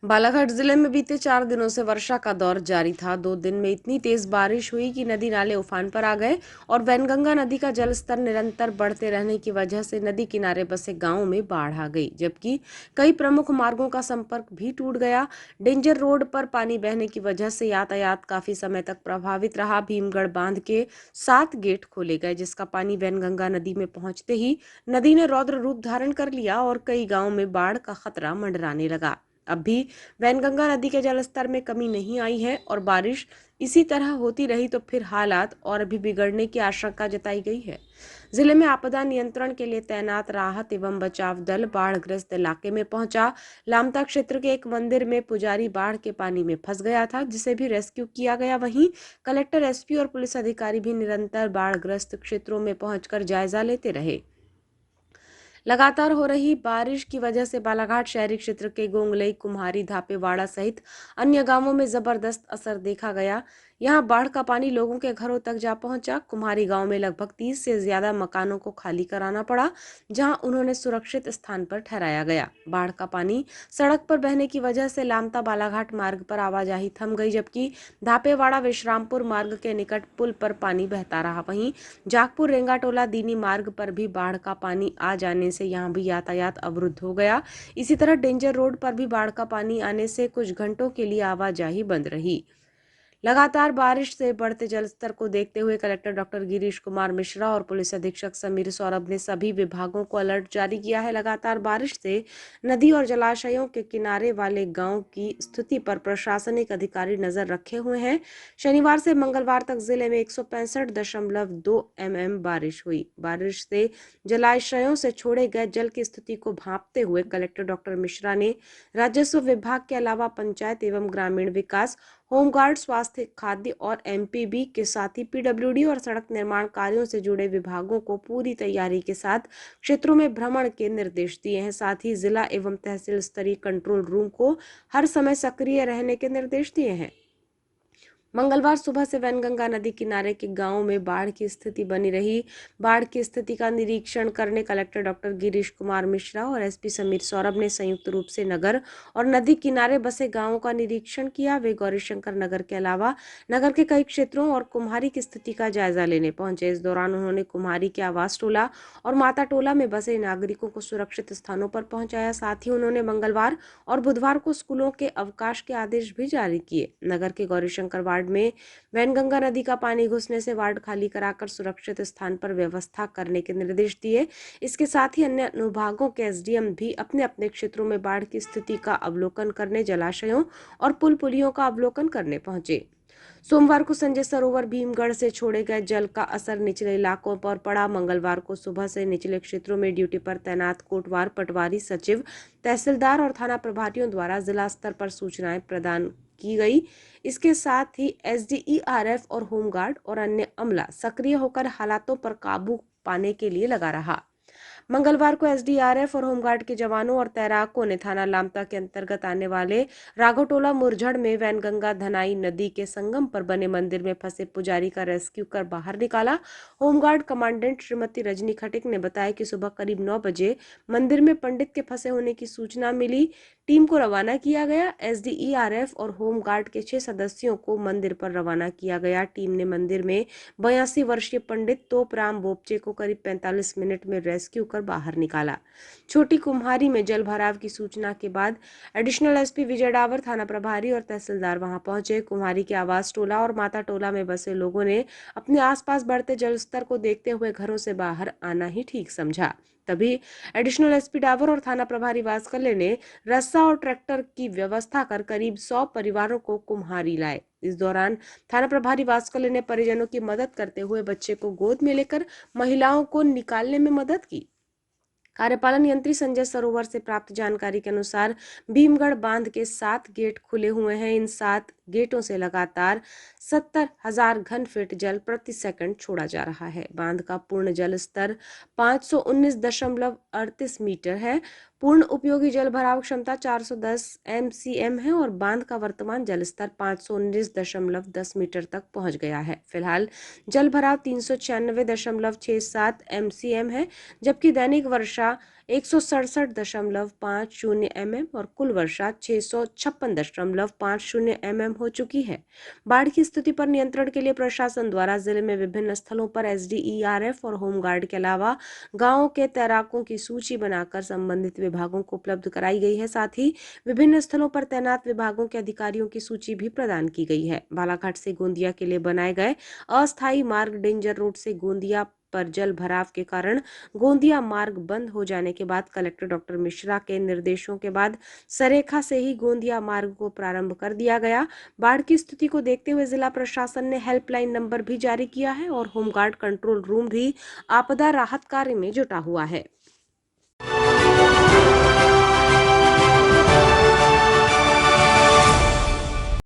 बालाघाट जिले में बीते 4 दिनों से वर्षा का दौर जारी था। 2 दिन में इतनी तेज बारिश हुई कि नदी नाले उफान पर आ गए और वैनगंगा नदी का जलस्तर निरंतर बढ़ते रहने की वजह से नदी किनारे बसे गांवों में बाढ़ आ गई, जबकि कई प्रमुख मार्गों का संपर्क भी टूट गया। डेंजर रोड पर पानी बहने की वजह से यातायात काफी समय तक प्रभावित रहा। भीमगढ़ बांध के 7 गेट खोले गए, जिसका पानी वैनगंगा नदी में पहुंचते ही नदी ने रौद्र रूप धारण कर लिया और कई गाँव में बाढ़ का खतरा मंडराने लगा। अब भी वैनगंगा नदी के जलस्तर में कमी नहीं आई है और बारिश इसी तरह होती रही तो फिर हालात और भी बिगड़ने की आशंका जताई गई है। जिले में आपदा नियंत्रण के लिए तैनात राहत एवं बचाव दल बाढ़ग्रस्त इलाके में पहुंचा। लामता क्षेत्र के एक मंदिर में पुजारी बाढ़ के पानी में फंस गया था, जिसे भी रेस्क्यू किया गया। वहीं कलेक्टर, एसपी और पुलिस अधिकारी भी निरंतर बाढ़ग्रस्त क्षेत्रों में पहुंचकर जायजा लेते रहे। लगातार हो रही बारिश की वजह से बालाघाट शहरी क्षेत्र के गोंगलई, कुम्हारी, धापेवाड़ा सहित अन्य गांवों में जबरदस्त असर देखा गया। यहां बाढ़ का पानी लोगों के घरों तक जा पहुंचा। कुम्हारी गांव में लगभग 30 से ज्यादा मकानों को खाली कराना पड़ा, जहां उन्होंने सुरक्षित स्थान पर ठहराया गया। बाढ़ का पानी सड़क पर बहने की वजह से लामता बालाघाट मार्ग पर आवाजाही थम गई, जबकि धापेवाड़ा विश्रामपुर मार्ग के निकट पुल पर पानी बहता रहा। वहीं जागपुर रेंगाटोला दीनी मार्ग पर भी बाढ़ का पानी आ जाने से यहां भी यातायात अवरुद्ध हो गया। इसी तरह डेंजर रोड पर भी बाढ़ का पानी आने से कुछ घंटों के लिए आवाजाही बंद रही। लगातार बारिश से बढ़ते जलस्तर को देखते हुए कलेक्टर डॉक्टर गिरीश कुमार मिश्रा और पुलिस अधीक्षक समीर सौरभ ने सभी विभागों को अलर्ट जारी किया है। लगातार बारिश से नदी और जलाशयों के किनारे वाले गांव की स्थिति पर प्रशासनिक अधिकारी नजर रखे हुए हैं। शनिवार से मंगलवार तक जिले में 165.2 mm बारिश हुई। बारिश से जलाशयों से छोड़े गए जल की स्थिति को भांपते हुए कलेक्टर डॉक्टर मिश्रा ने राजस्व विभाग के अलावा पंचायत एवं ग्रामीण विकास, होमगार्ड, स्वास्थ्य, खाद्य और एमपीबी के साथ ही पीडब्ल्यूडी और सड़क निर्माण कार्यों से जुड़े विभागों को पूरी तैयारी के साथ क्षेत्रों में भ्रमण के निर्देश दिए हैं। साथ ही जिला एवं तहसील स्तरीय कंट्रोल रूम को हर समय सक्रिय रहने के निर्देश दिए हैं। मंगलवार सुबह से वैनगंगा नदी किनारे के गांवों में बाढ़ की स्थिति बनी रही। बाढ़ की स्थिति का निरीक्षण करने कलेक्टर डॉक्टर गिरीश कुमार मिश्रा और एसपी समीर सौरभ ने संयुक्त रूप से नगर और नदी किनारे बसे गांवों का निरीक्षण किया। वे गौरीशंकर नगर के अलावा नगर के कई क्षेत्रों और कुम्हारी की स्थिति का जायजा लेने पहुंचे। इस दौरान उन्होंने कुम्हारी के आवास टोला और माता टोला में बसे नागरिकों को सुरक्षित स्थानों पर पहुंचाया। साथ ही उन्होंने मंगलवार और बुधवार को स्कूलों के अवकाश के आदेश भी जारी किए। नगर के गौरीशंकर वार्ड में वैनगंगा नदी का पानी घुसने से वार्ड खाली कराकर सुरक्षित स्थान पर व्यवस्था करने के निर्देश दिए। इसके साथ ही अन्य अनुभागों के एसडीएम भी अपने अपने क्षेत्रों में बाढ़ की स्थिति का अवलोकन करने, जलाशयों और पुल पुलियों का अवलोकन करने पहुंचे। सोमवार को संजय सरोवर भीमगढ़ से छोड़े गए जल का असर निचले इलाकों पर पड़ा। मंगलवार को सुबह से निचले क्षेत्रों में ड्यूटी पर तैनात कोटवार, पटवारी, सचिव, तहसीलदार और थाना प्रभारियों द्वारा जिला स्तर पर सूचनाएं प्रदान की गई। इसके साथ ही एसडीईआरएफ और होमगार्ड और अन्य अमला सक्रिय होकर हालातों पर काबू पाने के लिए लगा रहा। मंगलवार को एसडीआरएफ और होमगार्ड के जवानों और तैराकों ने थाना लामता के अंतर्गत आने वाले राघोटोला मुरझड़ में वैनगंगा धनाई नदी के संगम पर बने मंदिर में फंसे पुजारी का रेस्क्यू कर बाहर निकाला। होमगार्ड कमांडेंट श्रीमती रजनी खटिक ने बताया कि सुबह करीब 9 बजे मंदिर में पंडित के फंसे होने की सूचना मिली। टीम को रवाना किया गया। एसडीईआरएफ और होमगार्ड के 6 सदस्यों को मंदिर पर रवाना किया गया। टीम ने मंदिर में 82 वर्षीय पंडित तोपराम बोपचे को करीब 45 मिनट में रेस्क्यू कर बाहर निकाला। छोटी कुम्हारी में जल भराव की सूचना के बाद एडिशनल एसपी विजय डावर, थाना प्रभारी और तहसीलदार वहां पहुंचे। कुम्हारी के आवास टोला और माता टोला में बसे लोगों ने अपने आसपास बढ़ते जलस्तर को देखते हुए घरों से बाहर आना ही ठीक समझा। तभी एडिशनल एसपी डावर और थाना प्रभारी वास्कले ने रस्सा और ट्रैक्टर की व्यवस्था कर करीब 100 परिवारों को कुम्हारी लाए। इस दौरान थाना प्रभारी वास्कले ने परिजनों की मदद करते हुए बच्चे को गोद में लेकर महिलाओं को निकालने में मदद की। कार्यपालन यंत्री संजय सरोवर से प्राप्त जानकारी के अनुसार भीमगढ़ बांध के 7 गेट खुले हुए हैं। इन 7 गेटों से लगातार 70,000 घन फीट जल प्रति सेकंड छोड़ा जा रहा है। बांध का पूर्ण जल स्तर 519.38 मीटर है। पूर्ण उपयोगी जल भराव क्षमता 410 MCM है और बांध का वर्तमान जल स्तर 519.10 मीटर तक पहुंच गया है। फिलहाल जल भराव 396.67 MCM है, जबकि दैनिक वर्षा 167.50 mm और कुल वर्षा 656.50 mm हो चुकी है। बाढ़ की स्थिति पर नियंत्रण के लिए प्रशासन द्वारा जिले में विभिन्न स्थलों पर SDERF और होमगार्ड के अलावा गांवों के तैराकों की सूची बनाकर संबंधित विभागों को उपलब्ध कराई गई है। साथ ही विभिन्न स्थलों पर तैनात विभागों के अधिकारियों की सूची भी प्रदान की गई है। बालाघाट से गोंदिया के लिए बनाए गए अस्थायी मार्ग डेंजर रोड से गोंदिया पर जल भराव के कारण गोंदिया मार्ग बंद हो जाने के बाद कलेक्टर डॉक्टर मिश्रा के निर्देशों के बाद सरेखा से ही गोंदिया मार्ग को प्रारंभ कर दिया गया। बाढ़ की स्थिति को देखते हुए जिला प्रशासन ने हेल्पलाइन नंबर भी जारी किया है और होमगार्ड कंट्रोल रूम भी आपदा राहत कार्य में जुटा हुआ है।